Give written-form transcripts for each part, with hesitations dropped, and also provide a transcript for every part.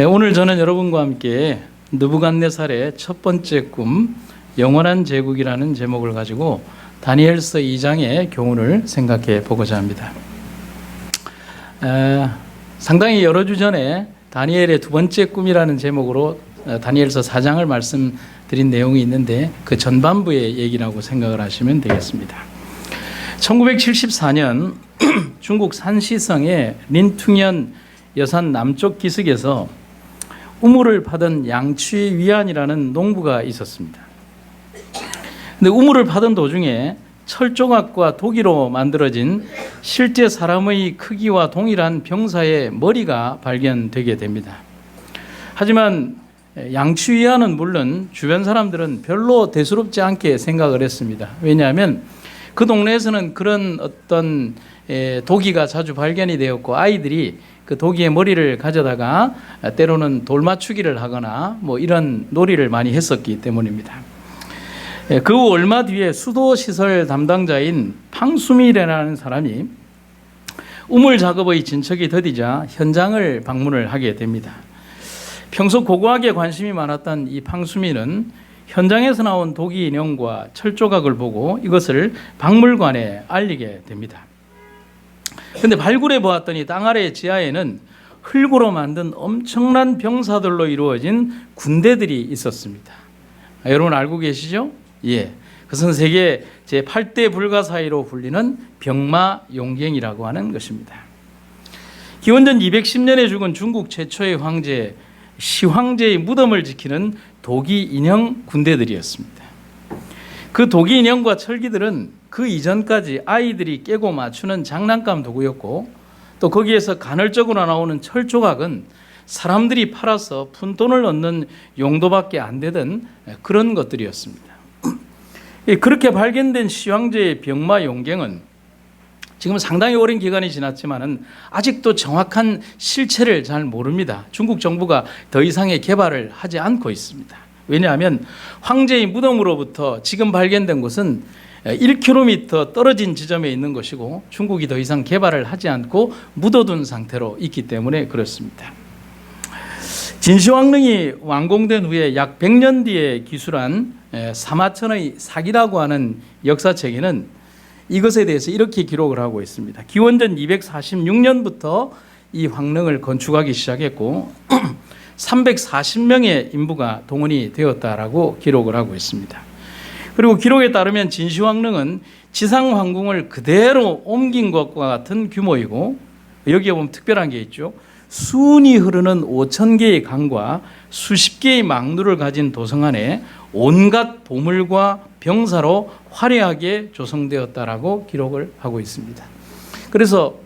오늘 저는 여러분과 함께 느부갓네살의 첫 번째 꿈 영원한 제국이라는 제목을 가지고 다니엘서 2장의 교훈을 생각해 보고자 합니다. 상당히 여러 주 전에 다니엘의 두 번째 꿈이라는 제목으로 다니엘서 4장을 말씀드린 내용이 있는데 그 전반부의 얘기라고 생각을 하시면 되겠습니다. 1974년 중국 산시성의 린퉁현 여산 남쪽 기슭에서 우물을 파던 양취위안이라는 농부가 있었습니다. 근데 우물을 파던 도중에 철조각과 도기로 만들어진 실제 사람의 크기와 동일한 병사의 머리가 발견되게 됩니다. 하지만 양취위안은 물론 주변 사람들은 별로 대수롭지 않게 생각을 했습니다. 왜냐하면 그 동네에서는 그런 어떤 도기가 자주 발견이 되었고 아이들이 그 도기의 머리를 가져다가 때로는 돌 맞추기를 하거나 뭐 이런 놀이를 많이 했었기 때문입니다. 그 후 얼마 뒤에 수도시설 담당자인 팡수미라는 사람이 우물 작업의 진척이 더디자 현장을 방문을 하게 됩니다. 평소 고고학에 관심이 많았던 이 팡수미는 현장에서 나온 도기 인형과 철조각을 보고 이것을 박물관에 알리게 됩니다. 그런데 발굴해 보았더니 땅 아래 지하에는 흙으로 만든 엄청난 병사들로 이루어진 군대들이 있었습니다. 여러분 알고 계시죠? 예, 그것은 세계 제8대 불가사의로 불리는 병마용갱이라고 하는 것입니다. 기원전 210년에 죽은 중국 최초의 황제 시황제의 무덤을 지키는 도기 인형 군대들이었습니다. 그 도기 인형과 철기들은 그 이전까지 아이들이 깨고 맞추는 장난감 도구였고 또 거기에서 간헐적으로 나오는 철조각은 사람들이 팔아서 푼돈을 얻는 용도밖에 안 되던 그런 것들이었습니다. 그렇게 발견된 시황제의 병마용갱은 지금 상당히 오랜 기간이 지났지만은 아직도 정확한 실체를 잘 모릅니다. 중국 정부가 더 이상의 개발을 하지 않고 있습니다. 왜냐하면 황제의 무덤으로부터 지금 발견된 곳은 1km 떨어진 지점에 있는 것이고 중국이 더 이상 개발을 하지 않고 묻어둔 상태로 있기 때문에 그렇습니다. 진시황릉이 완공된 후에 약 100년 뒤에 기술한 사마천의 사기라고 하는 역사책에는 이것에 대해서 이렇게 기록을 하고 있습니다. 기원전 246년부터 이 황릉을 건축하기 시작했고 340명의 인부가 동원이 되었다라고 기록을 하고 있습니다. 그리고 기록에 따르면 진시황릉은 지상 황궁을 그대로 옮긴 것과 같은 규모이고 여기에 보면 특별한 게 있죠. 순이 흐르는 5,000개의 강과 수십 개의 망루를 가진 도성 안에 온갖 보물과 병사로 화려하게 조성되었다라고 기록을 하고 있습니다. 그래서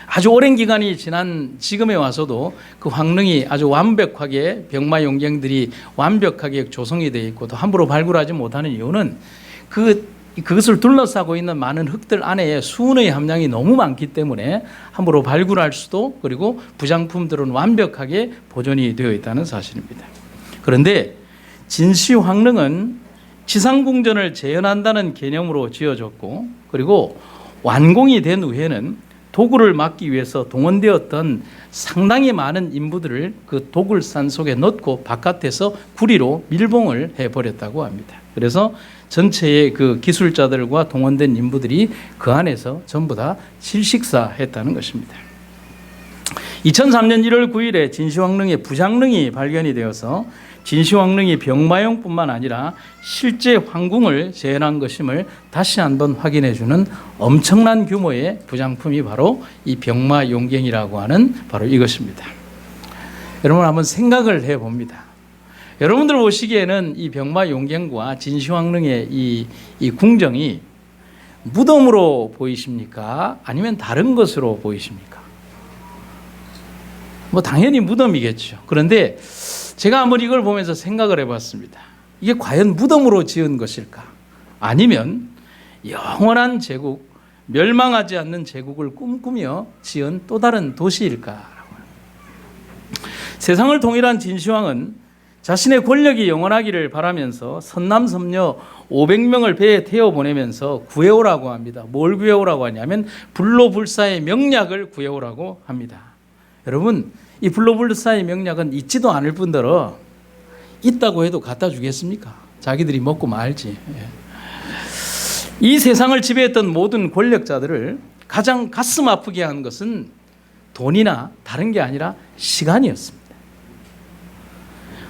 아주 오랜 기간이 지난 지금에 와서도 그 황릉이 아주 완벽하게 병마용갱들이 완벽하게 조성이 되어 있고 또 함부로 발굴하지 못하는 이유는 그것을 둘러싸고 있는 많은 흙들 안에 수은의 함량이 너무 많기 때문에 함부로 발굴할 수도 그리고 부장품들은 완벽하게 보존이 되어 있다는 사실입니다. 그런데 진시황릉은 지상궁전을 재현한다는 개념으로 지어졌고 그리고 완공이 된 후에는 도굴을 막기 위해서 동원되었던 상당히 많은 인부들을 그 도굴산 속에 넣고 바깥에서 구리로 밀봉을 해버렸다고 합니다. 그래서 전체의 그 기술자들과 동원된 인부들이 그 안에서 전부 다 질식사했다는 것입니다. 2003년 1월 9일에 진시황릉의 부장릉이 발견이 되어서 진시황릉이 병마용뿐만 아니라 실제 황궁을 재현한 것임을 다시 한번 확인해 주는 엄청난 규모의 부장품이 바로 이 병마용갱이라고 하는 바로 이것입니다. 여러분 한번 생각을 해봅니다. 여러분들 보시기에는 이 병마용갱과 진시황릉의 이 궁정이 무덤으로 보이십니까? 아니면 다른 것으로 보이십니까? 뭐 당연히 무덤이겠죠. 그런데 제가 한번 이걸 보면서 생각을 해봤습니다. 이게 과연 무덤으로 지은 것일까? 아니면 영원한 제국, 멸망하지 않는 제국을 꿈꾸며 지은 또 다른 도시일까? 세상을 통일한 진시황은 자신의 권력이 영원하기를 바라면서 선남선녀 500명을 배에 태워보내면서 구해오라고 합니다. 뭘 구해오라고 하냐면 불로불사의 명약을 구해오라고 합니다. 여러분, 이 블로불사의 명약은 있지도 않을 뿐더러 있다고 해도 갖다 주겠습니까? 자기들이 먹고 말지. 이 세상을 지배했던 모든 권력자들을 가장 가슴 아프게 한 것은 돈이나 다른 게 아니라 시간이었습니다.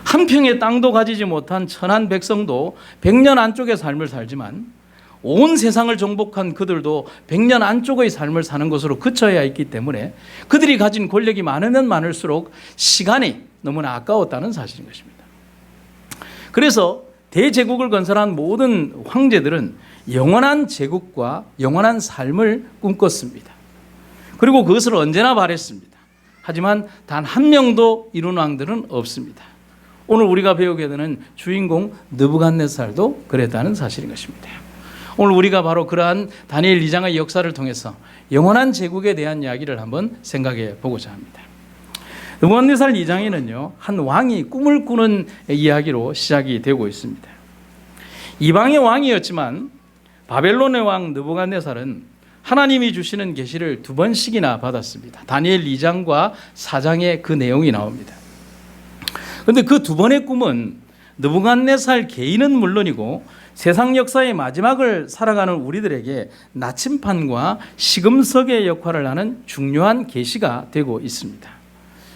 한 평의 땅도 가지지 못한 천한 백성도 100년 안쪽의 삶을 살지만 온 세상을 정복한 그들도 100년 안쪽의 삶을 사는 것으로 그쳐야 했기 때문에 그들이 가진 권력이 많으면 많을수록 시간이 너무나 아까웠다는 사실인 것입니다. 그래서 대제국을 건설한 모든 황제들은 영원한 제국과 영원한 삶을 꿈꿨습니다. 그리고 그것을 언제나 바랬습니다. 하지만 단 한 명도 이룬 왕들은 없습니다. 오늘 우리가 배우게 되는 주인공 느부갓네살도 그랬다는 사실인 것입니다. 오늘 우리가 바로 그러한 다니엘 2장의 역사를 통해서 영원한 제국에 대한 이야기를 한번 생각해 보고자 합니다. 느부갓네살 2장에는요, 한 왕이 꿈을 꾸는 이야기로 시작이 되고 있습니다. 이방의 왕이었지만 바벨론의 왕 느부갓네살은 하나님이 주시는 계시를 2번씩이나 받았습니다. 다니엘 2장과 4장에 그 내용이 나옵니다. 그런데 그 2번의 꿈은 느부갓네살 개인은 물론이고 세상 역사의 마지막을 살아가는 우리들에게 나침판과 시금석의 역할을 하는 중요한 계시가 되고 있습니다.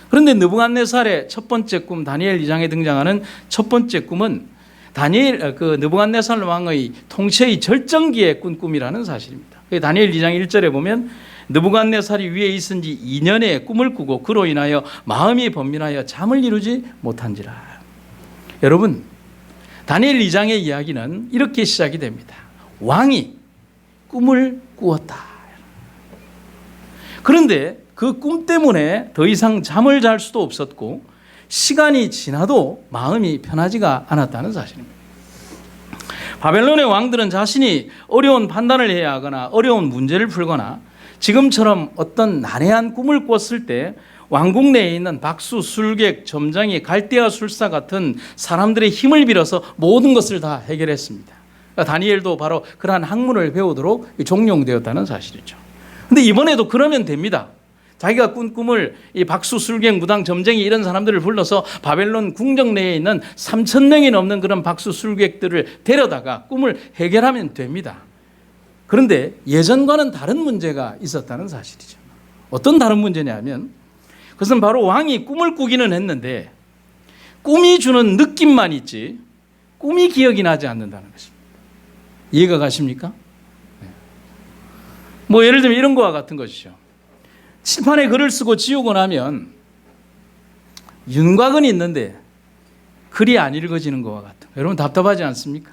그런데 느부갓네살의 첫 번째 꿈, 다니엘 2장에 등장하는 첫 번째 꿈은 느부갓네살 왕의 통치의 절정기에 꾼 꿈이라는 사실입니다. 다니엘 2장 1절에 보면 느부갓네살이 위에 있은 지 2년의 꿈을 꾸고 그로 인하여 마음이 번민하여 잠을 이루지 못한지라. 여러분, 다니엘 2장의 이야기는 이렇게 시작이 됩니다. 왕이 꿈을 꾸었다. 그런데 그 꿈 때문에 더 이상 잠을 잘 수도 없었고 시간이 지나도 마음이 편하지가 않았다는 사실입니다. 바벨론의 왕들은 자신이 어려운 판단을 해야 하거나 어려운 문제를 풀거나 지금처럼 어떤 난해한 꿈을 꿨을 때 왕궁 내에 있는 박수, 술객, 점장이, 갈대아 술사 같은 사람들의 힘을 빌어서 모든 것을 다 해결했습니다. 그러니까 다니엘도 바로 그러한 학문을 배우도록 종용되었다는 사실이죠. 그런데 이번에도 그러면 됩니다. 자기가 꾼 꿈을 이 박수, 술객, 무당, 점쟁이 이런 사람들을 불러서 바벨론 궁정 내에 있는 3,000명이 넘는 그런 박수, 술객들을 데려다가 꿈을 해결하면 됩니다. 그런데 예전과는 다른 문제가 있었다는 사실이죠. 어떤 다른 문제냐면 그것은 바로 왕이 꿈을 꾸기는 했는데 꿈이 주는 느낌만 있지 꿈이 기억이 나지 않는다는 것입니다. 이해가 가십니까? 뭐 예를 들면 이런 거와 같은 것이죠. 칠판에 글을 쓰고 지우고 나면 윤곽은 있는데 글이 안 읽어지는 것과 같은, 여러분 답답하지 않습니까?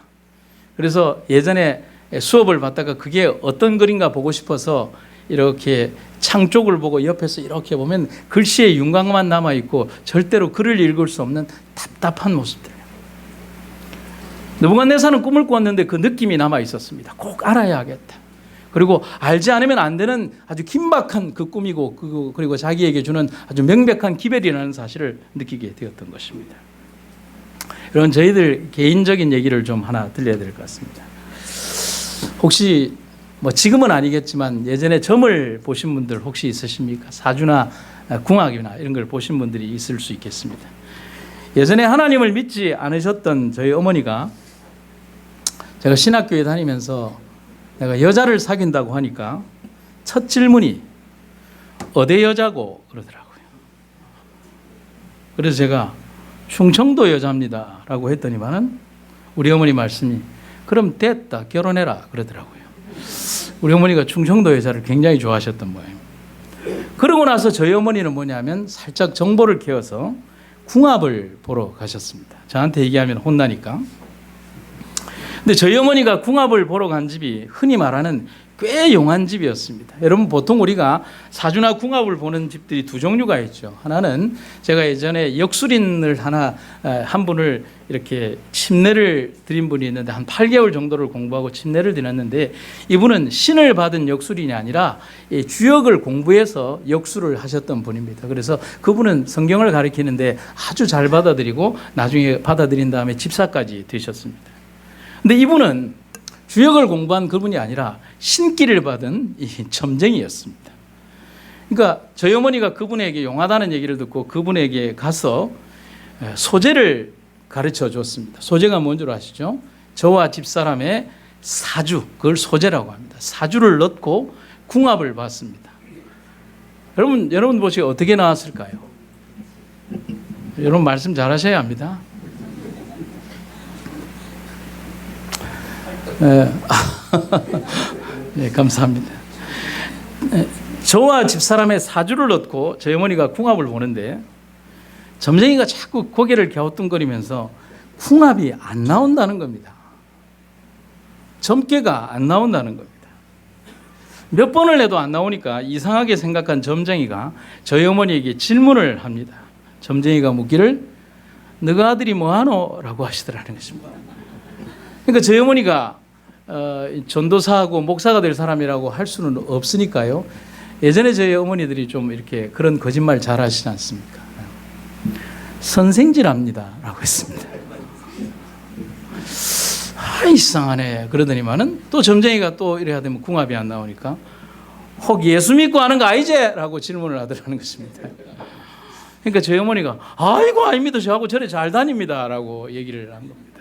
그래서 예전에 수업을 받다가 그게 어떤 글인가 보고 싶어서 이렇게 창 쪽을 보고 옆에서 이렇게 보면 글씨의 윤곽만 남아있고 절대로 글을 읽을 수 없는 답답한 모습들. 느부갓네살은 꿈을 꾸었는데 그 느낌이 남아있었습니다. 꼭 알아야 하겠다. 그리고 알지 않으면 안 되는 아주 긴박한 그 꿈이고 그리고 자기에게 주는 아주 명백한 기별이라는 사실을 느끼게 되었던 것입니다. 여러분, 저희들 개인적인 얘기를 좀 하나 들려야 될 것 같습니다. 혹시 뭐 지금은 아니겠지만 예전에 점을 보신 분들 혹시 있으십니까? 사주나 궁합이나 이런 걸 보신 분들이 있을 수 있겠습니다. 예전에 하나님을 믿지 않으셨던 저희 어머니가 제가 신학교에 다니면서 내가 여자를 사귄다고 하니까 첫 질문이 어디 여자고 그러더라고요. 그래서 제가 충청도 여자입니다 라고 했더니만은 우리 어머니 말씀이 그럼 됐다 결혼해라 그러더라고요. 우리 어머니가 충청도 여자를 굉장히 좋아하셨던 모양입니다. 그러고 나서 저희 어머니는 뭐냐면 살짝 정보를 캐어서 궁합을 보러 가셨습니다. 저한테 얘기하면 혼나니까. 근데 저희 어머니가 궁합을 보러 간 집이 흔히 말하는 꽤 용한 집이었습니다. 여러분, 보통 우리가 사주나 궁합을 보는 집들이 두 종류가 있죠. 하나는 제가 예전에 역술인을 한 분을 이렇게 침례를 드린 분이 있는데 한 8개월 정도를 공부하고 침례를 드렸는데 이분은 신을 받은 역술인이 아니라 주역을 공부해서 역술을 하셨던 분입니다. 그래서 그분은 성경을 가르치는데 아주 잘 받아들이고 나중에 받아들인 다음에 집사까지 되셨습니다. 근데 이분은 주역을 공부한 그분이 아니라 신기를 받은 이 점쟁이였습니다. 그러니까 저희 어머니가 그분에게 용하다는 얘기를 듣고 그분에게 가서 소재를 가르쳐 줬습니다. 소재가 뭔 줄 아시죠? 저와 집사람의 사주, 그걸 소재라고 합니다. 사주를 넣고 궁합을 봤습니다. 여러분 보시기 어떻게 나왔을까요? 여러분 말씀 잘 하셔야 합니다. 네, 감사합니다. 저와 집사람의 사주를 넣고 저희 어머니가 궁합을 보는데 점쟁이가 자꾸 고개를 갸우뚱거리면서 궁합이 안 나온다는 겁니다. 점괘가 안 나온다는 겁니다. 몇 번을 해도 안 나오니까 이상하게 생각한 점쟁이가 저희 어머니에게 질문을 합니다. 점쟁이가 묻기를 너가 아들이 뭐하노? 라고 하시더라는 것입니다. 그러니까 저희 어머니가 전도사하고 목사가 될 사람이라고 할 수는 없으니까요. 예전에 저희 어머니들이 좀 이렇게 그런 거짓말 잘 하시지 않습니까? 선생질합니다 라고 했습니다. 이상하네 그러더니만은 또 점쟁이가 또 이래야 되면 궁합이 안 나오니까 혹 예수 믿고 하는 거 아니지? 라고 질문을 하더라는 것입니다. 그러니까 저희 어머니가 아이고 아닙니다, 저하고 절에 잘 다닙니다 라고 얘기를 한 겁니다.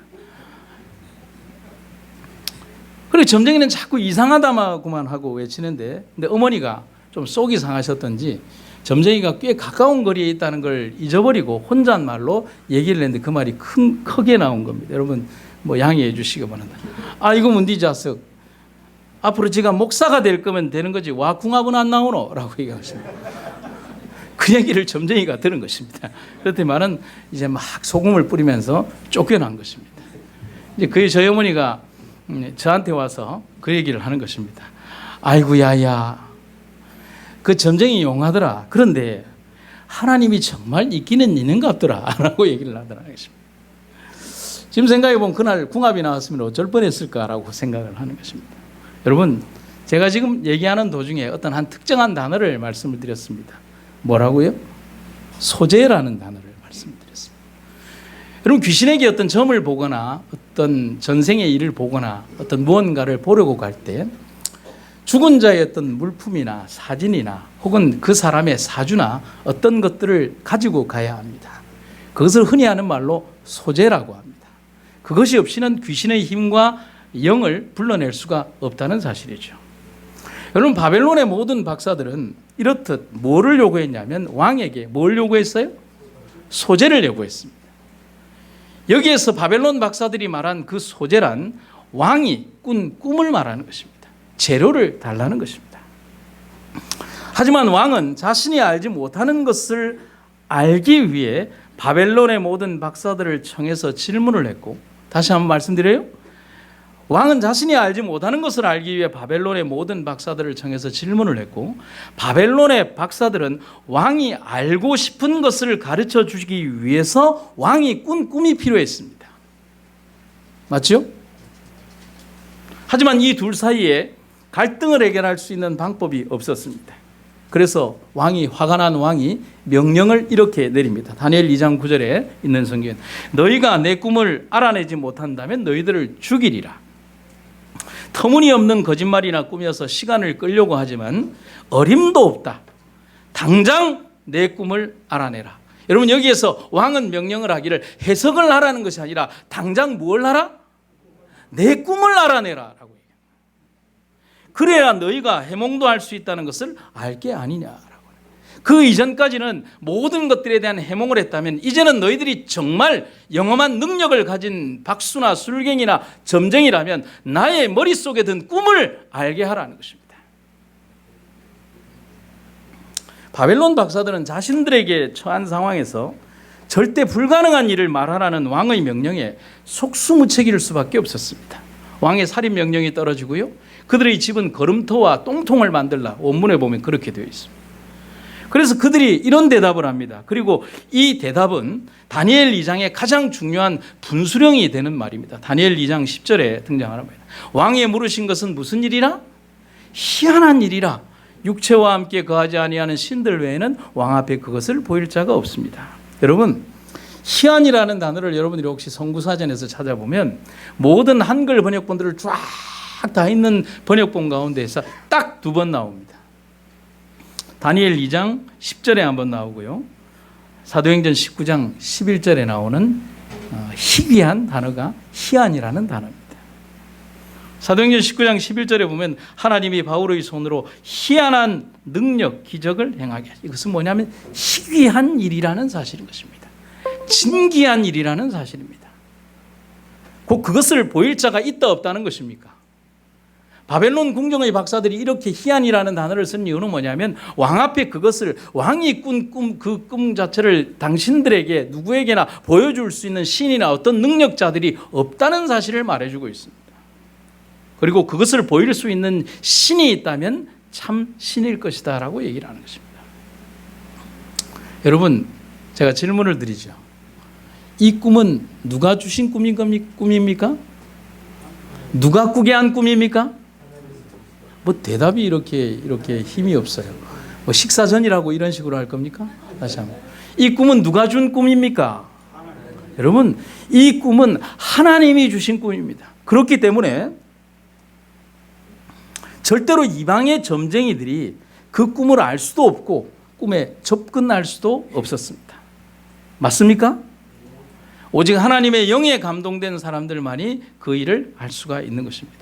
그리고 점쟁이는 자꾸 이상하다마구만 하고 외치는데, 근데 어머니가 좀 속이 상하셨던지 점쟁이가 꽤 가까운 거리에 있다는 걸 잊어버리고 혼잣말로 얘기를 했는데 그 말이 크게 나온 겁니다. 여러분 뭐 양해해 주시기 바랍니다. 아 이거 뭔디 자석, 앞으로 제가 목사가 될 거면 되는 거지 와 궁합은 안 나오노? 라고 얘기하십니다. 그 얘기를 점쟁이가 들은 것입니다. 그렇지만은 이제 막 소금을 뿌리면서 쫓겨난 것입니다. 이제 그의 저희 어머니가 저한테 와서 그 얘기를 하는 것입니다. 아이고 야야, 그 점쟁이 용하더라. 그런데 하나님이 정말 있기는 있는 것 같더라 라고 얘기를 하더라는 것입니다. 지금 생각해보면 그날 궁합이 나왔으면 어쩔 뻔했을까라고 생각을 하는 것입니다. 여러분 제가 지금 얘기하는 도중에 어떤 한 특정한 단어를 말씀을 드렸습니다. 뭐라고요? 소재라는 단어를 말씀을 드렸습니다. 여러분 귀신에게 어떤 점을 보거나 어떤 전생의 일을 보거나 어떤 무언가를 보려고 갈 때 죽은 자의 어떤 물품이나 사진이나 혹은 그 사람의 사주나 어떤 것들을 가지고 가야 합니다. 그것을 흔히 하는 말로 소재라고 합니다. 그것이 없이는 귀신의 힘과 영을 불러낼 수가 없다는 사실이죠. 여러분 바벨론의 모든 박사들은 이렇듯 뭐를 요구했냐면 왕에게 뭘 요구했어요? 소재를 요구했습니다. 여기에서 바벨론 박사들이 말한 그 소재란 왕이 꾼 꿈을 말하는 것입니다. 재료를 달라는 것입니다. 하지만 왕은 자신이 알지 못하는 것을 알기 위해 바벨론의 모든 박사들을 청해서 질문을 했고, 다시 한번 말씀드려요. 왕은 자신이 알지 못하는 것을 알기 위해 바벨론의 모든 박사들을 청해서 질문을 했고, 바벨론의 박사들은 왕이 알고 싶은 것을 가르쳐 주기 위해서 왕이 꾼 꿈이 필요했습니다. 맞죠? 하지만 이 둘 사이에 갈등을 해결할 수 있는 방법이 없었습니다. 그래서 화가 난 왕이 명령을 이렇게 내립니다. 다니엘 2장 9절에 있는 성경은 너희가 내 꿈을 알아내지 못한다면 너희들을 죽이리라. 터무니없는 거짓말이나 꾸며서 시간을 끌려고 하지만 어림도 없다. 당장 내 꿈을 알아내라. 여러분 여기에서 왕은 명령을 하기를 해석을 하라는 것이 아니라 당장 뭘 하라? 내 꿈을 알아내라 라고. 그래야 너희가 해몽도 할 수 있다는 것을 알 게 아니냐라고. 그 이전까지는 모든 것들에 대한 해몽을 했다면 이제는 너희들이 정말 영험한 능력을 가진 박수나 술갱이나 점쟁이라면 나의 머릿속에 든 꿈을 알게 하라는 것입니다. 바벨론 박사들은 자신들에게 처한 상황에서 절대 불가능한 일을 말하라는 왕의 명령에 속수무책일 수밖에 없었습니다. 왕의 살인 명령이 떨어지고요. 그들의 집은 거름터와 똥통을 만들라. 원문에 보면 그렇게 되어 있습니다. 그래서 그들이 이런 대답을 합니다. 그리고 이 대답은 다니엘 2장의 가장 중요한 분수령이 되는 말입니다. 다니엘 2장 10절에 등장하는 말입니다. 왕이 물으신 것은 무슨 일이라? 희한한 일이라. 육체와 함께 거하지 아니하는 신들 외에는 왕 앞에 그것을 보일 자가 없습니다. 여러분 희한이라는 단어를 여러분들이 혹시 성구사전에서 찾아보면 모든 한글 번역본들을 쫙 다 있는 번역본 가운데에서 딱 2번 나옵니다. 다니엘 2장 10절에 한번 나오고요. 사도행전 19장 11절에 나오는 희귀한 단어가 희한이라는 단어입니다. 사도행전 19장 11절에 보면 하나님이 바울의 손으로 희한한 능력, 기적을 행하게 하시고, 이것은 뭐냐면 희귀한 일이라는 사실인 것입니다. 진기한 일이라는 사실입니다. 곧 그것을 보일 자가 있다 없다는 것입니까? 바벨론 궁정의 박사들이 이렇게 희한이라는 단어를 쓴 이유는 뭐냐면 왕 앞에 그것을, 왕이 꾼 그 꿈 자체를 당신들에게 누구에게나 보여줄 수 있는 신이나 어떤 능력자들이 없다는 사실을 말해주고 있습니다. 그리고 그것을 보일 수 있는 신이 있다면 참 신일 것이다 라고 얘기를 하는 것입니다. 여러분, 제가 질문을 드리죠. 이 꿈은 누가 주신 꿈입니까? 누가 꾸게 한 꿈입니까? 뭐 대답이 이렇게 힘이 없어요. 뭐 식사 전이라고 이런 식으로 할 겁니까? 다시 한번. 이 꿈은 누가 준 꿈입니까? 여러분, 이 꿈은 하나님이 주신 꿈입니다. 그렇기 때문에 절대로 이방의 점쟁이들이 그 꿈을 알 수도 없고 꿈에 접근할 수도 없었습니다. 맞습니까? 오직 하나님의 영에 감동된 사람들만이 그 일을 알 수가 있는 것입니다.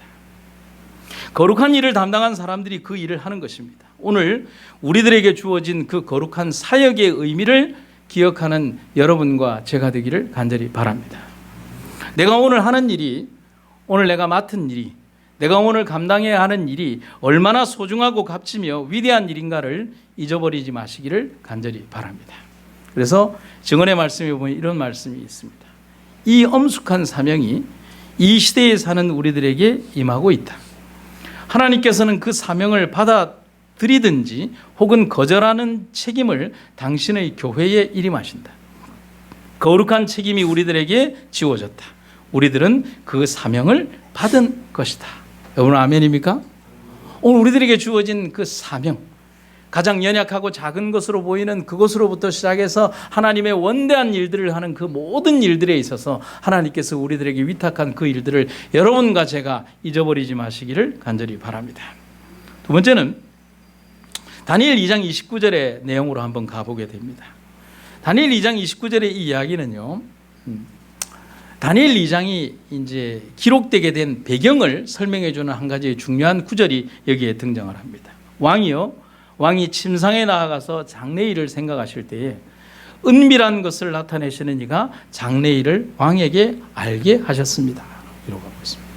거룩한 일을 담당한 사람들이 그 일을 하는 것입니다. 오늘 우리들에게 주어진 그 거룩한 사역의 의미를 기억하는 여러분과 제가 되기를 간절히 바랍니다. 내가 오늘 하는 일이, 오늘 내가 맡은 일이, 내가 오늘 감당해야 하는 일이 얼마나 소중하고 값지며 위대한 일인가를 잊어버리지 마시기를 간절히 바랍니다. 그래서 증언의 말씀에 보면 이런 말씀이 있습니다. 이 엄숙한 사명이 이 시대에 사는 우리들에게 임하고 있다. 하나님께서는 그 사명을 받아들이든지 혹은 거절하는 책임을 당신의 교회에 일임하신다. 거룩한 책임이 우리들에게 지워졌다. 우리들은 그 사명을 받은 것이다. 여러분 아멘입니까? 오늘 우리들에게 주어진 그 사명, 가장 연약하고 작은 것으로 보이는 그것으로부터 시작해서 하나님의 원대한 일들을 하는 그 모든 일들에 있어서 하나님께서 우리들에게 위탁한 그 일들을 여러분과 제가 잊어버리지 마시기를 간절히 바랍니다. 두 번째는 다니엘 2장 29절의 내용으로 한번 가보게 됩니다. 다니엘 2장 29절의 이 이야기는요, 다니엘 2장이 이제 기록되게 된 배경을 설명해 주는 한 가지 중요한 구절이 여기에 등장을 합니다. 왕이 침상에 나아가서 장래일을 생각하실 때에 은밀한 것을 나타내시는 이가 장래일을 왕에게 알게 하셨습니다. 이라고 하고 있습니다.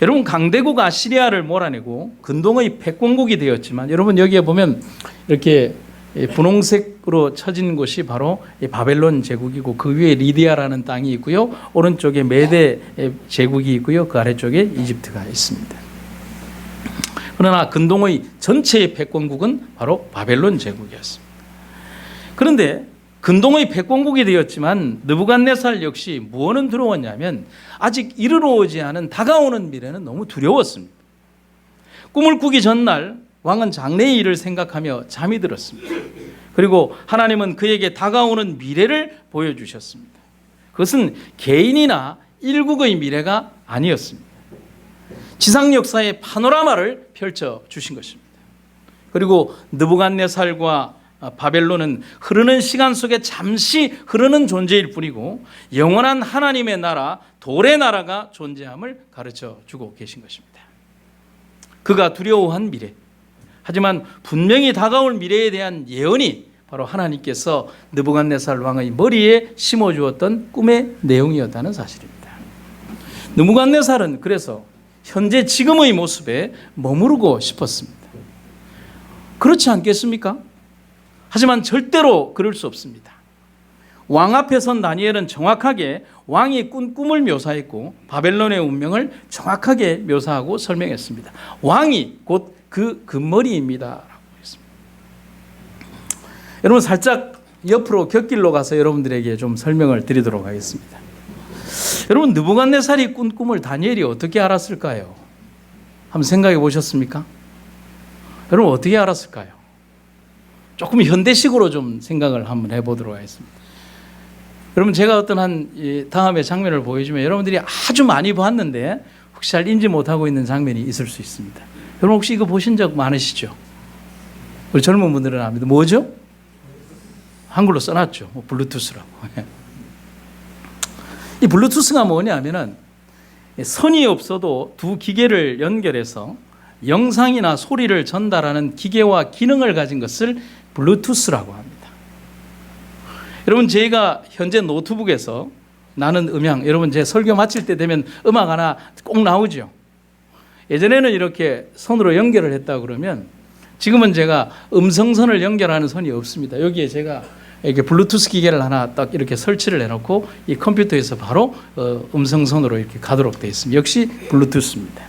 여러분, 강대국 아시리아를 몰아내고 근동의 패권국이 되었지만, 여러분 여기에 보면 이렇게 분홍색으로 쳐진 곳이 바로 바벨론 제국이고 그 위에 리디아라는 땅이 있고요. 오른쪽에 메데 제국이 있고요. 그 아래쪽에 이집트가 있습니다. 그러나 근동의 전체의 패권국은 바로 바벨론 제국이었습니다. 그런데 근동의 패권국이 되었지만 느부갓네살 역시 무엇은 두려웠냐면 아직 이르러 오지 않은 다가오는 미래는 너무 두려웠습니다. 꿈을 꾸기 전날 왕은 장래의 일을 생각하며 잠이 들었습니다. 그리고 하나님은 그에게 다가오는 미래를 보여주셨습니다. 그것은 개인이나 일국의 미래가 아니었습니다. 지상 역사의 파노라마를 펼쳐주신 것입니다. 그리고 느부갓네살과 바벨론은 흐르는 시간 속에 잠시 흐르는 존재일 뿐이고 영원한 하나님의 나라, 돌의 나라가 존재함을 가르쳐주고 계신 것입니다. 그가 두려워한 미래, 하지만 분명히 다가올 미래에 대한 예언이 바로 하나님께서 느부갓네살 왕의 머리에 심어주었던 꿈의 내용이었다는 사실입니다. 느부갓네살은 그래서 현재 지금의 모습에 머무르고 싶었습니다. 그렇지 않겠습니까? 하지만 절대로 그럴 수 없습니다. 왕 앞에 선 다니엘은 정확하게 왕이 꾼 꿈을 묘사했고 바벨론의 운명을 정확하게 묘사하고 설명했습니다. 왕이 곧 그 금머리입니다 라고 했습니다. 여러분, 살짝 옆으로 곁길로 가서 여러분들에게 좀 설명을 드리도록 하겠습니다. 여러분, 느부갓네살이 꾼 꿈을 다니엘이 어떻게 알았을까요? 한번 생각해 보셨습니까? 여러분, 어떻게 알았을까요? 조금 현대식으로 좀 생각을 한번 해보도록 하겠습니다. 여러분, 제가 어떤 한 다음에 장면을 보여주면 여러분들이 아주 많이 봤는데 혹시 잘 인지 못하고 있는 장면이 있을 수 있습니다. 여러분, 혹시 이거 보신 적 많으시죠? 우리 젊은 분들은 압니다. 뭐죠? 한글로 써놨죠. 블루투스라고. 이 블루투스가 뭐냐면은 선이 없어도 두 기계를 연결해서 영상이나 소리를 전달하는 기계와 기능을 가진 것을 블루투스라고 합니다. 여러분, 제가 현재 노트북에서 나는 음향, 여러분 제 설교 마칠 때 되면 음악 하나 꼭 나오죠. 예전에는 이렇게 손으로 연결을 했다 그러면 지금은 제가 음성선을 연결하는 선이 없습니다. 여기에 제가 이렇게 블루투스 기계를 하나 딱 이렇게 설치를 해놓고 이 컴퓨터에서 바로 음성선으로 이렇게 가도록 되어 있습니다. 역시 블루투스입니다.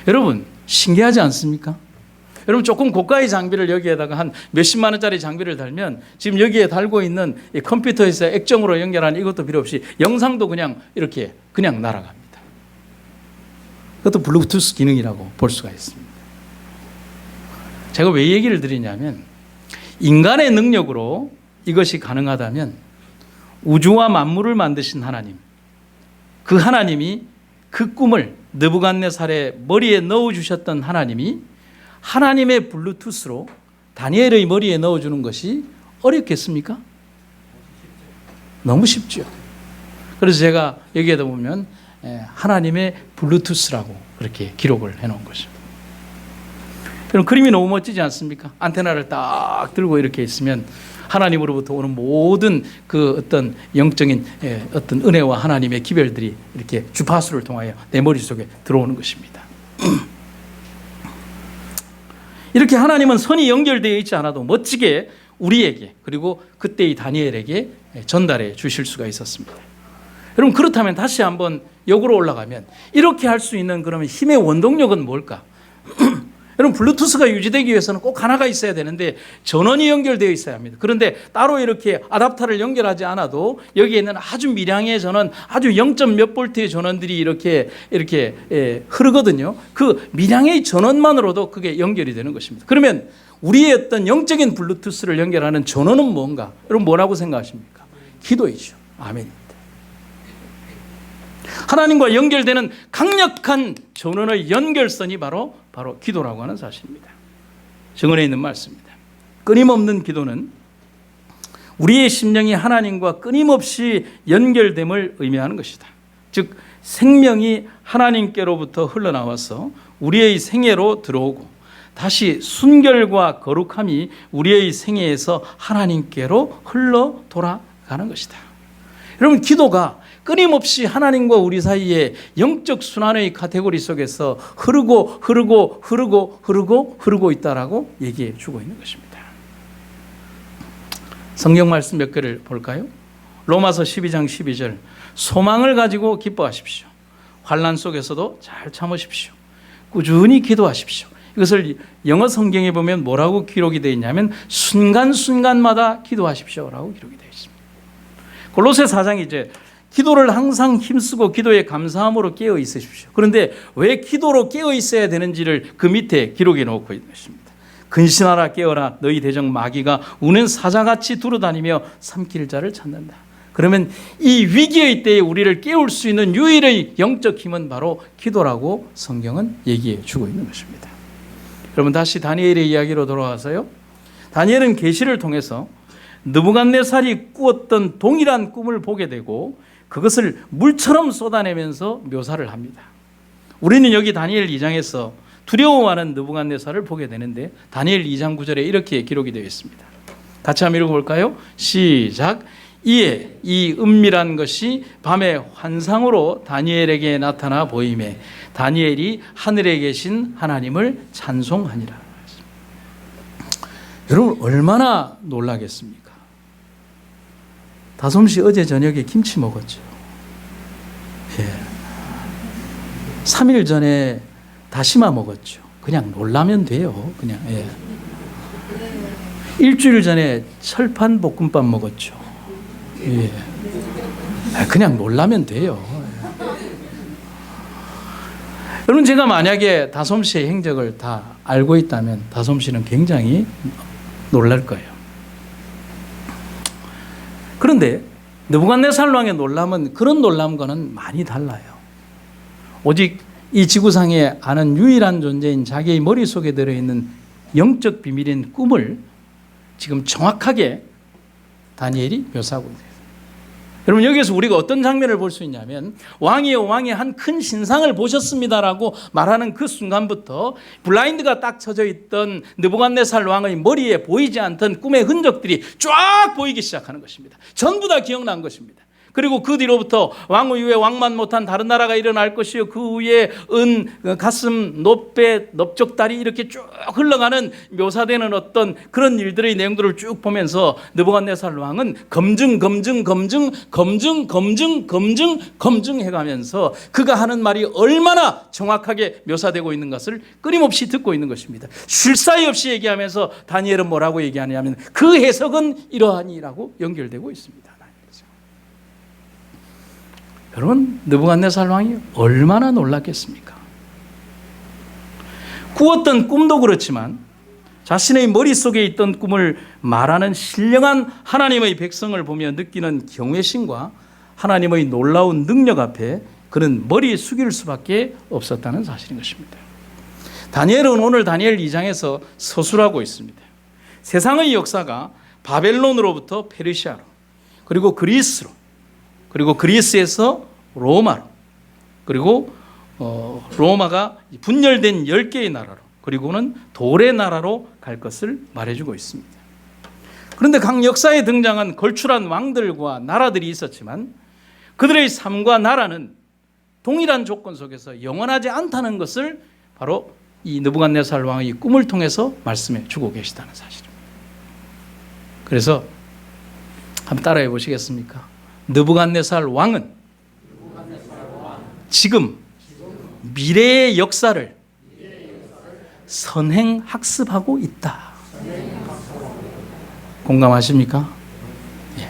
여러분, 신기하지 않습니까? 여러분, 조금 고가의 장비를 여기에다가 한 몇십만 원짜리 장비를 달면 지금 여기에 달고 있는 이 컴퓨터에서 액정으로 연결하는 이것도 필요 없이 영상도 그냥 이렇게 그냥 날아갑니다. 그것도 블루투스 기능이라고 볼 수가 있습니다. 제가 왜 얘기를 드리냐면 인간의 능력으로 이것이 가능하다면 우주와 만물을 만드신 하나님, 그 하나님이 그 꿈을 느부갓네살의 머리에 넣어주셨던 하나님이 하나님의 블루투스로 다니엘의 머리에 넣어주는 것이 어렵겠습니까? 너무 쉽죠. 그래서 제가 여기에다 보면 하나님의 블루투스라고 그렇게 기록을 해놓은 거죠. 그럼 그림이 너무 멋지지 않습니까? 안테나를 딱 들고 이렇게 있으면 하나님으로부터 오는 모든 그 어떤 영적인 어떤 은혜와 하나님의 기별들이 이렇게 주파수를 통하여 내 머릿속에 들어오는 것입니다. 이렇게 하나님은 선이 연결되어 있지 않아도 멋지게 우리에게 그리고 그때의 다니엘에게 전달해 주실 수가 있었습니다. 여러분, 그렇다면 다시 한번 역으로 올라가면 이렇게 할 수 있는 그러면 힘의 원동력은 뭘까? 여러분, 블루투스가 유지되기 위해서는 꼭 하나가 있어야 되는데 전원이 연결되어 있어야 합니다. 그런데 따로 이렇게 아답터를 연결하지 않아도 여기에 있는 아주 미량의 전원, 아주 0. 몇 볼트의 전원들이 이렇게 흐르거든요. 그 미량의 전원만으로도 그게 연결이 되는 것입니다. 그러면 우리의 어떤 영적인 블루투스를 연결하는 전원은 뭔가? 여러분, 뭐라고 생각하십니까? 기도이죠. 아멘입니다. 하나님과 연결되는 강력한 전원의 연결선이 바로 기도라고 하는 사실입니다. 증언에 있는 말씀입니다. 끊임없는 기도는 우리의 심령이 하나님과 끊임없이 연결됨을 의미하는 것이다. 즉 생명이 하나님께로부터 흘러나와서 우리의 생애로 들어오고 다시 순결과 거룩함이 우리의 생애에서 하나님께로 흘러 돌아가는 것이다. 여러분, 기도가 끊임없이 하나님과 우리 사이에 영적 순환의 카테고리 속에서 흐르고 있다라고 얘기해 주고 있는 것입니다. 성경 말씀 몇 개를 볼까요? 로마서 12장 12절, 소망을 가지고 기뻐하십시오. 환난 속에서도 잘 참으십시오. 꾸준히 기도하십시오. 이것을 영어 성경에 보면 뭐라고 기록이 되어 있냐면 순간순간마다 기도하십시오라고 기록이 되어 있습니다. 골로새 4장이 이제 기도를 항상 힘쓰고 기도에 감사함으로 깨어 있으십시오. 그런데 왜 기도로 깨어 있어야 되는지를 그 밑에 기록해 놓고 있는 것입니다. 근신하라 깨어라 너희 대적 마귀가 우는 사자같이 두루다니며 삼킬 자를 찾는다. 그러면 이 위기의 때에 우리를 깨울 수 있는 유일의 영적 힘은 바로 기도라고 성경은 얘기해 주고 있는 것입니다. 여러분, 다시 다니엘의 이야기로 돌아와서요. 다니엘은 계시를 통해서 느부갓네살이 꾸었던 동일한 꿈을 보게 되고 그것을 물처럼 쏟아내면서 묘사를 합니다. 우리는 여기 다니엘 2장에서 두려워하는 느부갓네살을 보게 되는데 다니엘 2장 9절에 이렇게 기록이 되어 있습니다. 같이 한번 읽어볼까요? 시작. 이에 이 은밀한 것이 밤의 환상으로 다니엘에게 나타나 보이매 다니엘이 하늘에 계신 하나님을 찬송하니라. 여러분, 얼마나 놀라겠습니까? 다솜씨 어제 저녁에 김치 먹었죠. 3일 전에 다시마 먹었죠. 그냥 놀라면 돼요. 그냥. 일주일 전에 철판 볶음밥 먹었죠. 그냥 놀라면 돼요. 여러분, 제가 만약에 다솜씨의 행적을 다 알고 있다면 다솜씨는 굉장히 놀랄 거예요. 그런데 느부갓네살 왕의 놀람은 그런 놀람과는 많이 달라요. 오직 이 지구상에 아는 유일한 존재인 자기의 머릿속에 들어있는 영적 비밀인 꿈을 지금 정확하게 다니엘이 묘사하고 있어요. 여러분, 여기에서 우리가 어떤 장면을 볼 수 있냐면 왕이여 왕이 한 큰 신상을 보셨습니다라고 말하는 그 순간부터 블라인드가 딱 쳐져 있던 느부갓네살 왕의 머리에 보이지 않던 꿈의 흔적들이 쫙 보이기 시작하는 것입니다. 전부 다 기억난 것입니다. 그리고 그 뒤로부터 왕 이후에 왕만 못한 다른 나라가 일어날 것이요, 그 위에 가슴, 노배, 넓적다리 이렇게 쭉 흘러가는 묘사되는 어떤 그런 일들의 내용들을 쭉 보면서 느부갓네살 왕은 검증해가면서 그가 하는 말이 얼마나 정확하게 묘사되고 있는 것을 끊임없이 듣고 있는 것입니다. 쉴 사이 없이 얘기하면서 다니엘은 뭐라고 얘기하냐면 그 해석은 이러하니라고 연결되고 있습니다. 여러분, 느부갓네살 왕이 얼마나 놀랐겠습니까? 꾸었던 꿈도 그렇지만 자신의 머릿속에 있던 꿈을 말하는 신령한 하나님의 백성을 보며 느끼는 경외심과 하나님의 놀라운 능력 앞에 그는 머리 숙일 수밖에 없었다는 사실인 것입니다. 다니엘은 오늘 다니엘 2장에서 서술하고 있습니다. 세상의 역사가 바벨론으로부터 페르시아로, 그리고 그리스로, 그리고 그리스에서 로마로, 그리고 로마가 분열된 10개의 나라로, 그리고는 돌의 나라로 갈 것을 말해주고 있습니다. 그런데 각 역사에 등장한 걸출한 왕들과 나라들이 있었지만 그들의 삶과 나라는 동일한 조건 속에서 영원하지 않다는 것을 바로 이 느부갓네살 왕의 꿈을 통해서 말씀해 주고 계시다는 사실입니다. 그래서 한번 따라해 보시겠습니까? 느부갓네살 왕은 지금 미래의 역사를 선행학습하고 있다. 공감하십니까? 예.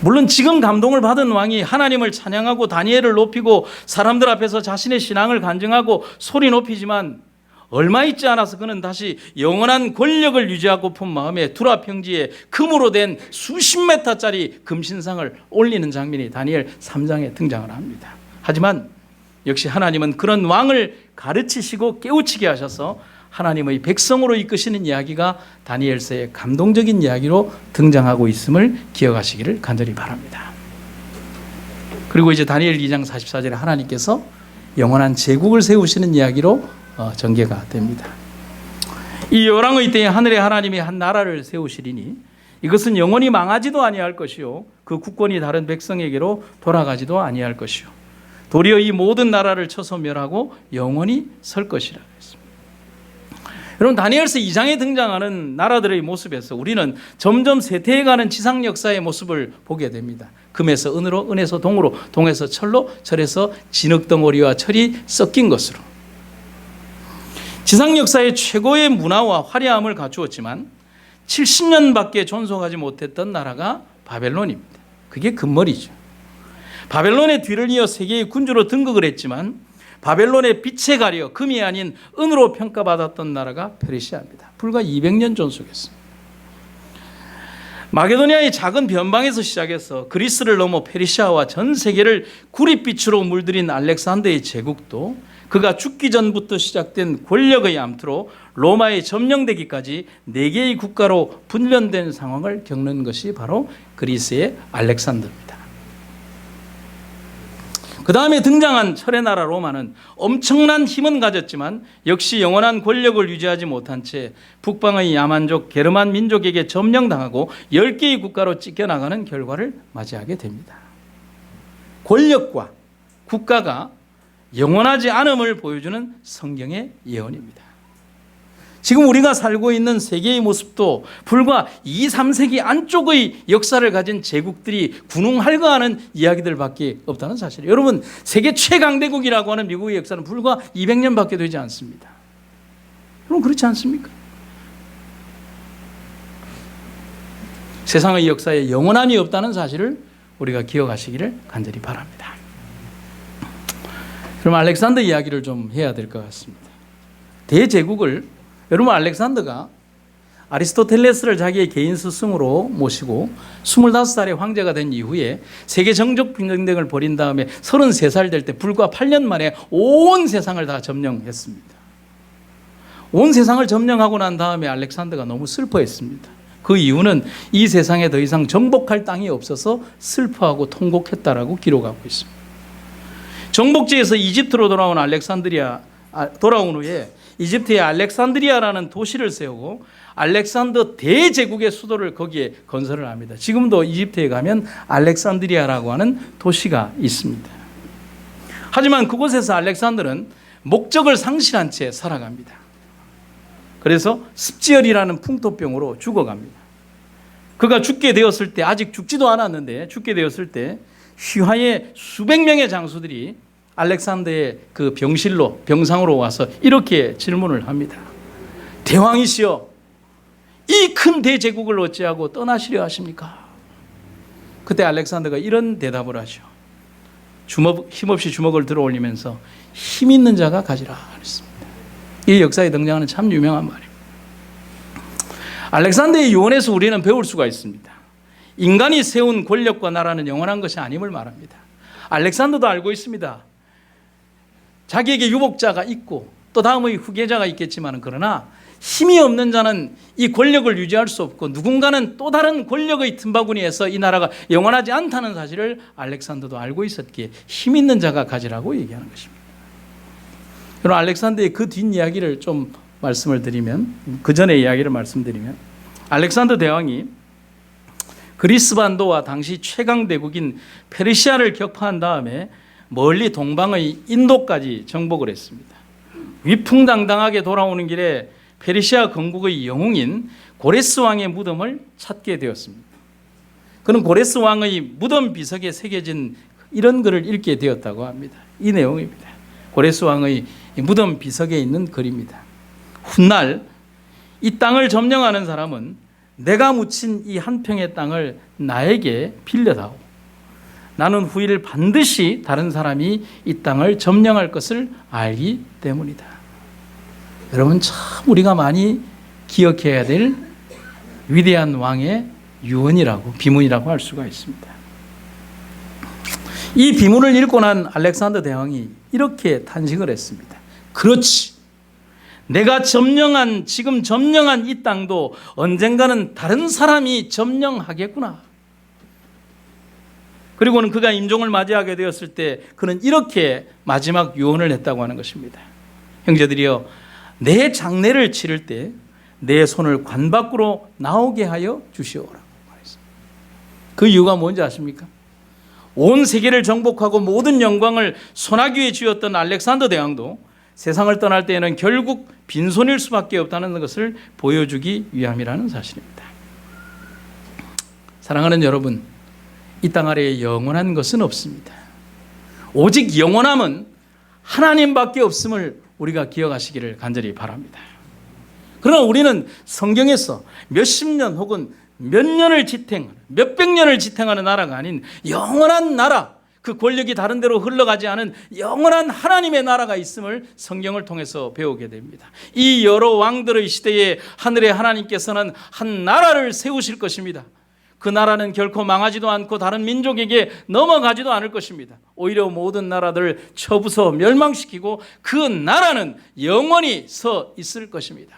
물론 지금 감동을 받은 왕이 하나님을 찬양하고 다니엘을 높이고 사람들 앞에서 자신의 신앙을 간증하고 소리 높이지만 얼마 있지 않아서 그는 다시 영원한 권력을 유지하고픈 마음에 두라 평지에 금으로 된 수십 메타짜리 금신상을 올리는 장면이 다니엘 3장에 등장을 합니다. 하지만 역시 하나님은 그런 왕을 가르치시고 깨우치게 하셔서 하나님의 백성으로 이끄시는 이야기가 다니엘서의 감동적인 이야기로 등장하고 있음을 기억하시기를 간절히 바랍니다. 그리고 이제 다니엘 2장 44절에 하나님께서 영원한 제국을 세우시는 이야기로 전개가 됩니다. 이 요랑의 때에 하늘의 하나님이 한 나라를 세우시리니 이것은 영원히 망하지도 아니할 것이요, 그 국권이 다른 백성에게로 돌아가지도 아니할 것이요, 도리어 이 모든 나라를 쳐서 멸하고 영원히 설 것이라 했습니다. 여러분, 다니엘서 2장에 등장하는 나라들의 모습에서 우리는 점점 쇠퇴해가는 지상 역사의 모습을 보게 됩니다. 금에서 은으로, 은에서 동으로, 동에서 철로, 철에서 진흙덩어리와 철이 섞인 것으로. 지상 역사의 최고의 문화와 화려함을 갖추었지만 70년밖에 존속하지 못했던 나라가 바벨론입니다. 그게 금머리죠. 바벨론의 뒤를 이어 세계의 군주로 등극을 했지만 바벨론의 빛에 가려 금이 아닌 은으로 평가받았던 나라가 페르시아입니다. 불과 200년 존속했습니다. 마게도니아의 작은 변방에서 시작해서 그리스를 넘어 페르시아와 전 세계를 구릿빛으로 물들인 알렉산더의 제국도 그가 죽기 전부터 시작된 권력의 암투로 로마에 점령되기까지 4개의 국가로 분련된 상황을 겪는 것이 바로 그리스의 알렉산더입니다. 그 다음에 등장한 철의 나라 로마는 엄청난 힘은 가졌지만 역시 영원한 권력을 유지하지 못한 채 북방의 야만족 게르만 민족에게 점령당하고 10개의 국가로 찢겨나가는 결과를 맞이하게 됩니다. 권력과 국가가 영원하지 않음을 보여주는 성경의 예언입니다. 지금 우리가 살고 있는 세계의 모습도 불과 2, 3세기 안쪽의 역사를 가진 제국들이 군웅할거하는 이야기들밖에 없다는 사실이에요. 여러분, 세계 최강대국이라고 하는 미국의 역사는 불과 200년밖에 되지 않습니다. 여러분, 그렇지 않습니까? 세상의 역사에 영원함이 없다는 사실을 우리가 기억하시기를 간절히 바랍니다. 그럼 알렉산더 이야기를 좀 해야 될 것 같습니다. 대제국을, 여러분, 알렉산더가 아리스토텔레스를 자기의 개인 스승으로 모시고 25살에 황제가 된 이후에 세계 정적 경쟁을 벌인 다음에 33살 될 때 불과 8년 만에 온 세상을 다 점령했습니다. 온 세상을 점령하고 난 다음에 알렉산더가 너무 슬퍼했습니다. 그 이유는 이 세상에 더 이상 정복할 땅이 없어서 슬퍼하고 통곡했다라고 기록하고 있습니다. 정복지에서 이집트로 돌아온 돌아온 후에 이집트의 알렉산드리아라는 도시를 세우고 알렉산더 대제국의 수도를 거기에 건설을 합니다. 지금도 이집트에 가면 알렉산드리아라고 하는 도시가 있습니다. 하지만 그곳에서 알렉산더는 목적을 상실한 채 살아갑니다. 그래서 습지열이라는 풍토병으로 죽어갑니다. 그가 죽게 되었을 때, 아직 죽지도 않았는데 죽게 되었을 때 휘하의 수백 명의 장수들이 알렉산더의 그 병상으로 와서 이렇게 질문을 합니다. 대왕이시여, 이 큰 대제국을 어찌하고 떠나시려 하십니까? 그때 알렉산더가 이런 대답을 하죠. 힘없이 주먹을 들어 올리면서 힘 있는 자가 가지라 그랬습니다. 이 역사에 등장하는 참 유명한 말입니다. 알렉산더의 유언에서 우리는 배울 수가 있습니다. 인간이 세운 권력과 나라는 영원한 것이 아님을 말합니다. 알렉산더도 알고 있습니다. 자기에게 유복자가 있고 또 다음의 후계자가 있겠지만, 그러나 힘이 없는 자는 이 권력을 유지할 수 없고 누군가는 또 다른 권력의 틈바구니에서 이 나라가 영원하지 않다는 사실을 알렉산더도 알고 있었기에 힘 있는 자가 가지라고 얘기하는 것입니다. 그럼 알렉산더의 그 뒷이야기를 좀 말씀을 드리면, 그 전의 이야기를 말씀드리면, 알렉산더 대왕이 그리스 반도와 당시 최강 대국인 페르시아를 격파한 다음에 멀리 동방의 인도까지 정복을 했습니다. 위풍당당하게 돌아오는 길에 페르시아 건국의 영웅인 고레스 왕의 무덤을 찾게 되었습니다. 그는 고레스 왕의 무덤 비석에 새겨진 이런 글을 읽게 되었다고 합니다. 이 내용입니다. 고레스 왕의 무덤 비석에 있는 글입니다. 훗날 이 땅을 점령하는 사람은 내가 묻힌 이 한 평의 땅을 나에게 빌려다오. 나는 후일 반드시 다른 사람이 이 땅을 점령할 것을 알기 때문이다. 여러분, 참 우리가 많이 기억해야 될 위대한 왕의 유언이라고, 비문이라고 할 수가 있습니다. 이 비문을 읽고 난 알렉산더 대왕이 이렇게 탄식을 했습니다. 그렇지, 내가 지금 점령한 이 땅도 언젠가는 다른 사람이 점령하겠구나. 그리고는 그가 임종을 맞이하게 되었을 때 그는 이렇게 마지막 유언을 했다고 하는 것입니다. 형제들이여, 내 장례를 치를 때 내 손을 관 밖으로 나오게 하여 주시오라고 말했습니다. 그 이유가 뭔지 아십니까? 온 세계를 정복하고 모든 영광을 손아귀에 쥐었던 알렉산더 대왕도 세상을 떠날 때에는 결국 빈손일 수밖에 없다는 것을 보여주기 위함이라는 사실입니다. 사랑하는 여러분, 이 땅 아래에 영원한 것은 없습니다. 오직 영원함은 하나님밖에 없음을 우리가 기억하시기를 간절히 바랍니다. 그러나 우리는 성경에서 몇십 년 혹은 몇 백 년을 지탱하는 나라가 아닌 영원한 나라, 그 권력이 다른 데로 흘러가지 않은 영원한 하나님의 나라가 있음을 성경을 통해서 배우게 됩니다. 이 여러 왕들의 시대에 하늘의 하나님께서는 한 나라를 세우실 것입니다. 그 나라는 결코 망하지도 않고 다른 민족에게 넘어가지도 않을 것입니다. 오히려 모든 나라들을 쳐부숴 멸망시키고 그 나라는 영원히 서 있을 것입니다.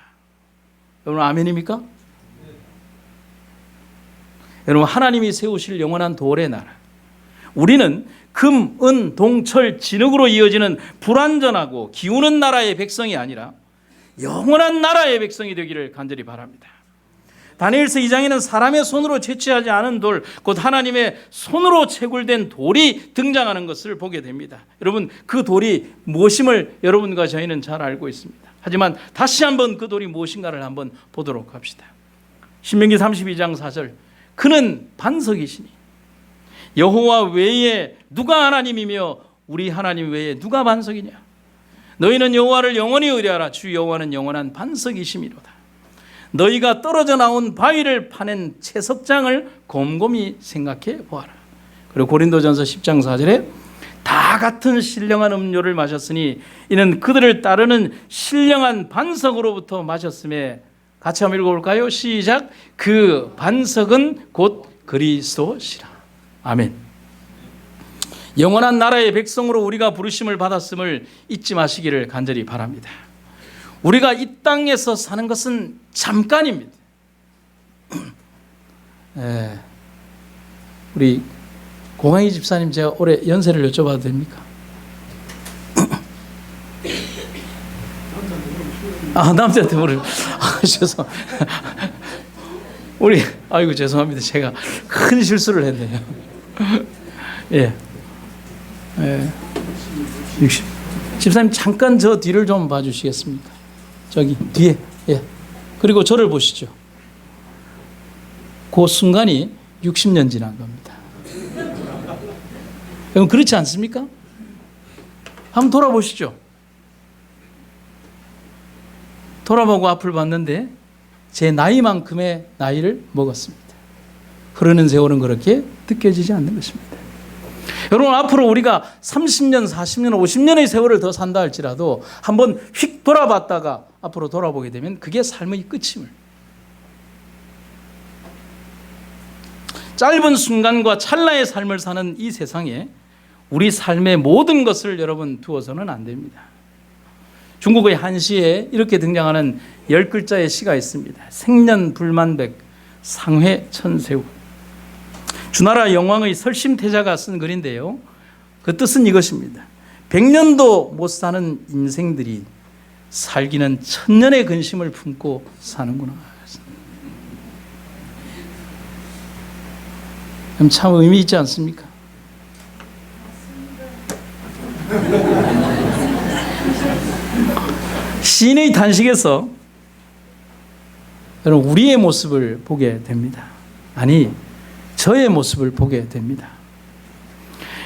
여러분, 아멘입니까? 여러분, 하나님이 세우실 영원한 도래 나라, 우리는 금, 은, 동, 철, 진흙으로 이어지는 불완전하고 기우는 나라의 백성이 아니라 영원한 나라의 백성이 되기를 간절히 바랍니다. 다니엘서 2장에는 사람의 손으로 채취하지 않은 돌, 곧 하나님의 손으로 채굴된 돌이 등장하는 것을 보게 됩니다. 여러분, 그 돌이 무엇임을 여러분과 저희는 잘 알고 있습니다. 하지만 다시 한번 그 돌이 무엇인가를 한번 보도록 합시다. 신명기 32장 4절, 그는 반석이시니 여호와 외에 누가 하나님이며 우리 하나님 외에 누가 반석이냐. 너희는 여호와를 영원히 의뢰하라. 주 여호와는 영원한 반석이시미로다. 너희가 떨어져 나온 바위를 파낸 채석장을 곰곰이 생각해 보아라. 그리고 고린도전서 10장 4절에 다 같은 신령한 음료를 마셨으니 이는 그들을 따르는 신령한 반석으로부터 마셨음에, 같이 한번 읽어볼까요? 시작. 그 반석은 곧 그리스도시라. 아멘. 영원한 나라의 백성으로 우리가 부르심을 받았음을 잊지 마시기를 간절히 바랍니다. 우리가 이 땅에서 사는 것은 잠깐입니다. 우리 고강희 집사님, 제가 올해 연세를 여쭤봐도 됩니까? 남자한테 물어요. 죄송. 우리, 아이고, 죄송합니다. 제가 큰 실수를 했네요. 예. 60. 집사님, 잠깐 저 뒤를 좀 봐주시겠습니까? 저기, 뒤에. 예. 그리고 저를 보시죠. 그 순간이 60년 지난 겁니다. 여러분, 그렇지 않습니까? 한번 돌아보시죠. 돌아보고 앞을 봤는데 제 나이만큼의 나이를 먹었습니다. 흐르는 세월은 그렇게 느껴지지 않는 것입니다. 여러분, 앞으로 우리가 30년, 40년, 50년의 세월을 더 산다 할지라도 한번 휙 돌아봤다가 앞으로 돌아보게 되면 그게 삶의 끝임을. 짧은 순간과 찰나의 삶을 사는 이 세상에 우리 삶의 모든 것을 여러분 두어서는 안 됩니다. 중국의 한시에 이렇게 등장하는 10글자의 시가 있습니다. 생년불만백 상회천세우. 주나라 영왕의 설심태자가 쓴 글인데요, 그 뜻은 이것입니다. 100년도 못 사는 인생들이 살기는 1000년의 근심을 품고 사는구나. 참 의미 있지 않습니까? 시인의 단식에서 여러분, 우리의 모습을 보게 됩니다. 아니, 저의 모습을 보게 됩니다.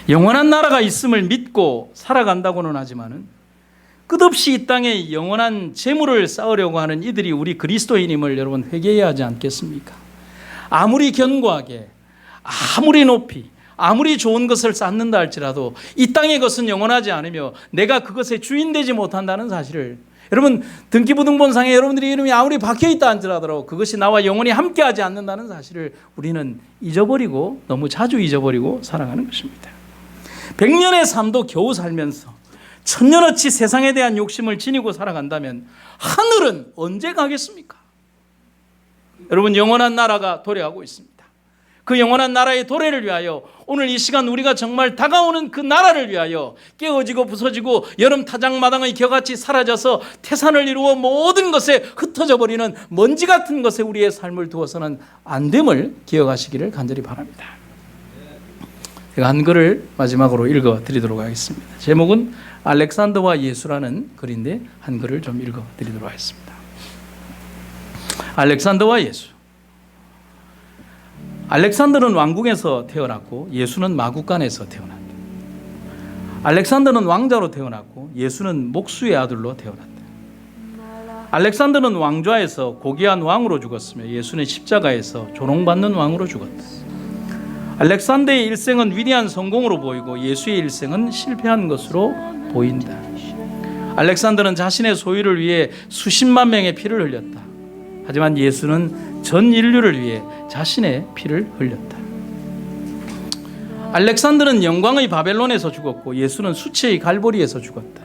영원한 나라가 있음을 믿고 살아간다고는 하지만은 끝없이 이 땅에 영원한 재물을 쌓으려고 하는 이들이 우리 그리스도인임을 여러분 회개해야 하지 않겠습니까? 아무리 견고하게, 아무리 높이, 아무리 좋은 것을 쌓는다 할지라도 이 땅의 것은 영원하지 않으며 내가 그것의 주인 되지 못한다는 사실을, 여러분, 등기부등본상에 여러분들의 이름이 아무리 박혀있다 할지라도 그것이 나와 영원히 함께하지 않는다는 사실을 우리는 잊어버리고, 너무 자주 잊어버리고 살아가는 것입니다. 100년의 삶도 겨우 살면서 1000년어치 세상에 대한 욕심을 지니고 살아간다면 하늘은 언제 가겠습니까? 여러분, 영원한 나라가 도래하고 있습니다. 그 영원한 나라의 도래를 위하여 오늘 이 시간 우리가 정말 다가오는 그 나라를 위하여 깨어지고 부서지고 여름 타작마당의 겨같이 사라져서 태산을 이루어 모든 것에 흩어져 버리는 먼지 같은 것에 우리의 삶을 두어서는 안 됨을 기억하시기를 간절히 바랍니다. 제가 한 글을 마지막으로 읽어드리도록 하겠습니다. 제목은 알렉산더와 예수라는 글인데 한 글을 좀 읽어드리도록 하겠습니다. 알렉산더와 예수. 알렉산더는 왕궁에서 태어났고 예수는 마국간에서 태어났다. 알렉산더는 왕자로 태어났고 예수는 목수의 아들로 태어났다. 알렉산더는 왕좌에서 고귀한 왕으로 죽었으며 예수는 십자가에서 조롱받는 왕으로 죽었다. 알렉산더의 일생은 위대한 성공으로 보이고 예수의 일생은 실패한 것으로 보인다. 알렉산더는 자신의 소유를 위해 수십만 명의 피를 흘렸다. 하지만 예수는 전 인류를 위해 자신의 피를 흘렸다. 알렉산더는 영광의 바벨론에서 죽었고 예수는 수치의 갈보리에서 죽었다.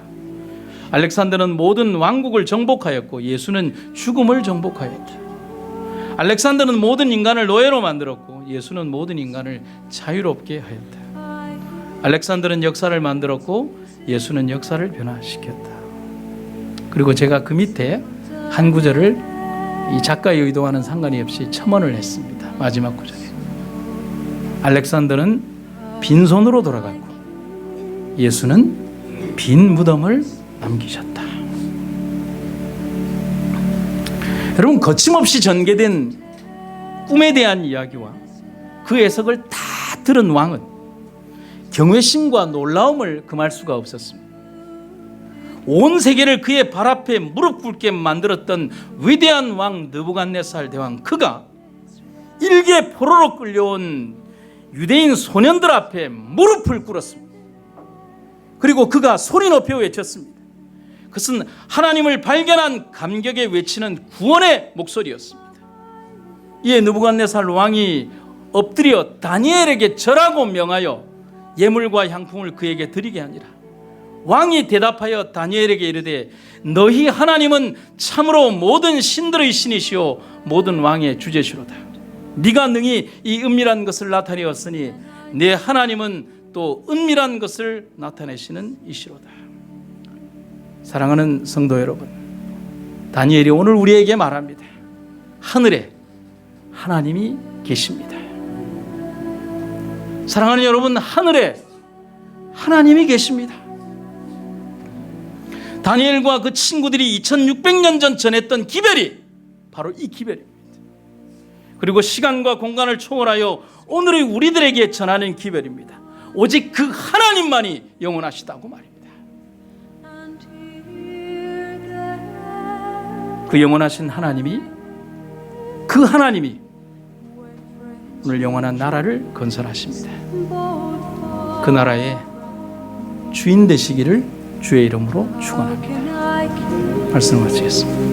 알렉산더는 모든 왕국을 정복하였고 예수는 죽음을 정복하였다. 알렉산더는 모든 인간을 노예로 만들었고 예수는 모든 인간을 자유롭게 하였다. 알렉산더는 역사를 만들었고 예수는 역사를 변화시켰다. 그리고 제가 그 밑에 한 구절을 이 작가의 의도와는 상관이 없이 첨언을 했습니다. 마지막 구절에 알렉산더는 빈손으로 돌아갔고 예수는 빈 무덤을 남기셨다. 여러분, 거침없이 전개된 꿈에 대한 이야기와 그 해석을 다 들은 왕은 경외심과 놀라움을 금할 수가 없었습니다. 온 세계를 그의 발 앞에 무릎 꿇게 만들었던 위대한 왕 느부갓네살 대왕, 그가 일개 포로로 끌려온 유대인 소년들 앞에 무릎을 꿇었습니다. 그리고 그가 소리 높여 외쳤습니다. 그것은 하나님을 발견한 감격에 외치는 구원의 목소리였습니다. 이에 느부갓네살 왕이 엎드려 다니엘에게 절하고 명하여 예물과 향품을 그에게 드리게 하니라. 왕이 대답하여 다니엘에게 이르되 너희 하나님은 참으로 모든 신들의 신이시오 모든 왕의 주제시로다. 네가 능히 이 은밀한 것을 나타내었으니 내 하나님은 또 은밀한 것을 나타내시는 이시로다. 사랑하는 성도 여러분, 다니엘이 오늘 우리에게 말합니다. 하늘에 하나님이 계십니다. 사랑하는 여러분, 하늘에 하나님이 계십니다. 다니엘과 그 친구들이 2600년 전 전했던 기별이 바로 이 기별입니다. 그리고 시간과 공간을 초월하여 오늘의 우리들에게 전하는 기별입니다. 오직 그 하나님만이 영원하시다고 말입니다. 그 영원하신 하나님이, 그 하나님이 오늘 영원한 나라를 건설하십니다. 그 나라의 주인 되시기를 주의 이름으로 축원합니다. 말씀을 마치겠습니다.